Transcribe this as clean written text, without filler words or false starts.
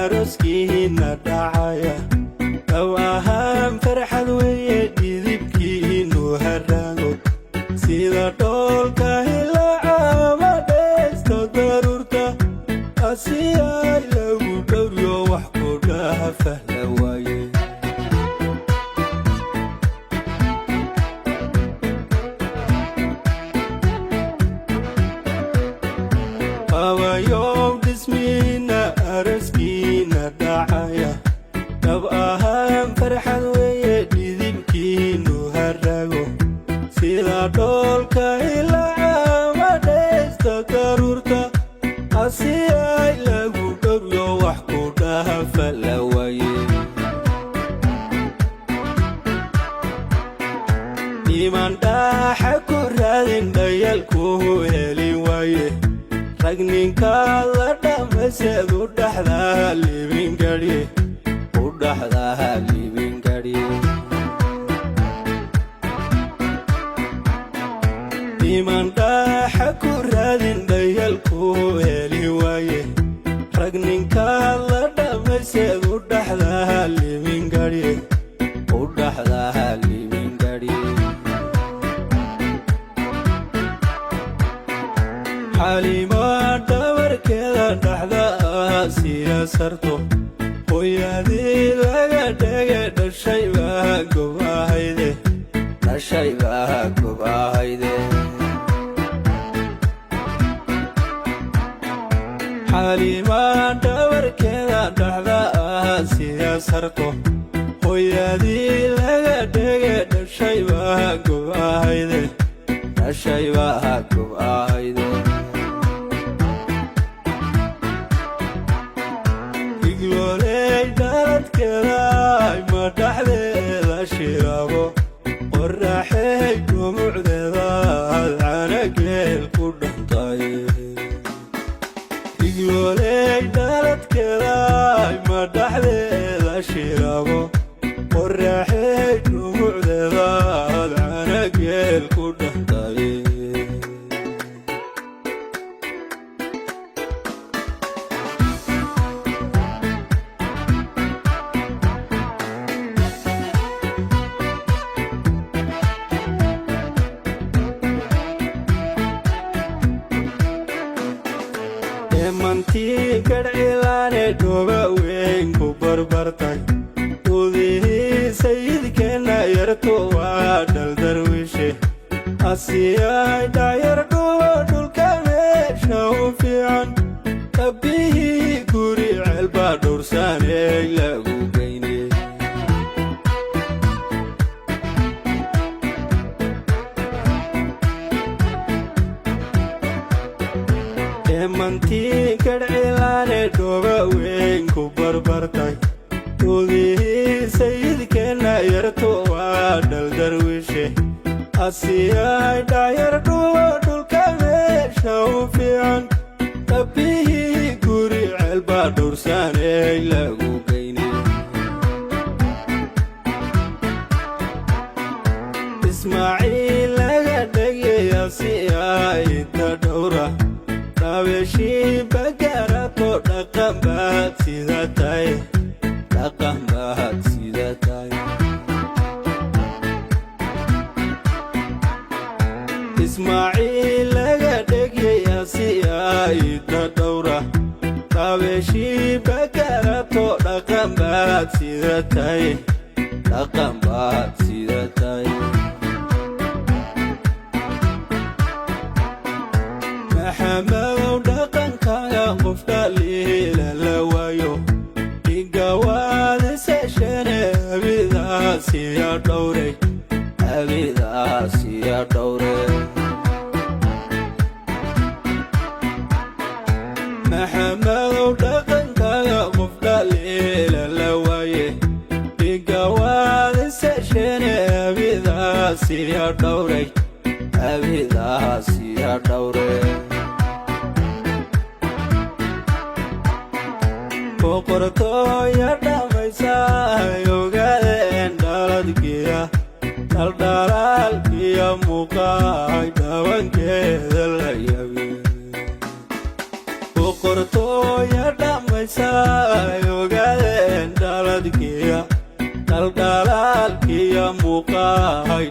aroskiina dhacaya dhow ahaan farxad weye dhidibkiinu haraago sida dhoolka hilaacaba dhaysto daruurta asiyay lagu dhowryo wax ku dhaafa la waaye awayow dhismiina aroskiina dhacaya dhow ahaan farxad weye dhidibkiinu haraago sida dhoolka hilaacaba dhaysto daruurta asiyay lagu dhowryo wax ku dhaafa la waaye niman dhaaxa ku raadin dhayalku heli waaye rag ninkaad la dhammayseed u dhaxdaa libingadhi niman dhaaxa ku raadin dhayalku heli waaye rag ninkaad la dhammayseed u dhaxdaa libingadhi xalimaa dhabarkeeda dhaxda siya sarto hooyadii laga dhege dhashay baa gob ahayde xalimaa dhabarkeeda dhaxda siya sarto hooyadii laga dhege dhashay baa gob ahayde iglooley dhaladkeeda ma dhaxdeeda shiraabo qorraxey dhumucdeeda canageel ku dhantay iglooley dhaladkeeda ma dhaxdeeda shiraabo qorraxey dhumucdeeda canageel ku dhantay emantii gadhcilaane dhooba weyn ku barbartay udihii sayidkeenna yarto waa dhaldarwishe asiyay dhacyar dhubo dhulka meesha u fiican dhabbihii guri ceelbaa dhowrsaaney lagu geyne emantii gadhcilaane dhooba weyn ku barbartay udihii sayidkeenna yarto waa dhaldarwishe asiyay dhacyar dhubo dhulka meesha u fiican dhabbihii guri ceelbaa dhowrsaaney lagu geyne ismaaciil laga dhegay asiyay inta dhowra dhabeeshii bagarato dhaqan baad sida tahay ismaaciil laga dhegay asiyay inta dhowra dhabeeshii bagarato dhaqan baad sida tahay maxamadow dhaqankaaga qof dhaliila la waayo igawaadiseshene abidaasiya dhowre maxamadow dhaqankaaga qof dhaliila la waaye igawaadiseshene abidaasiya dhowre boqortooya dhammaysa ogaadeen dhaladkiya dhaldhalaalkiya muuqaay dhawankeeda la yabe boqortooya dhammaysa muuqaay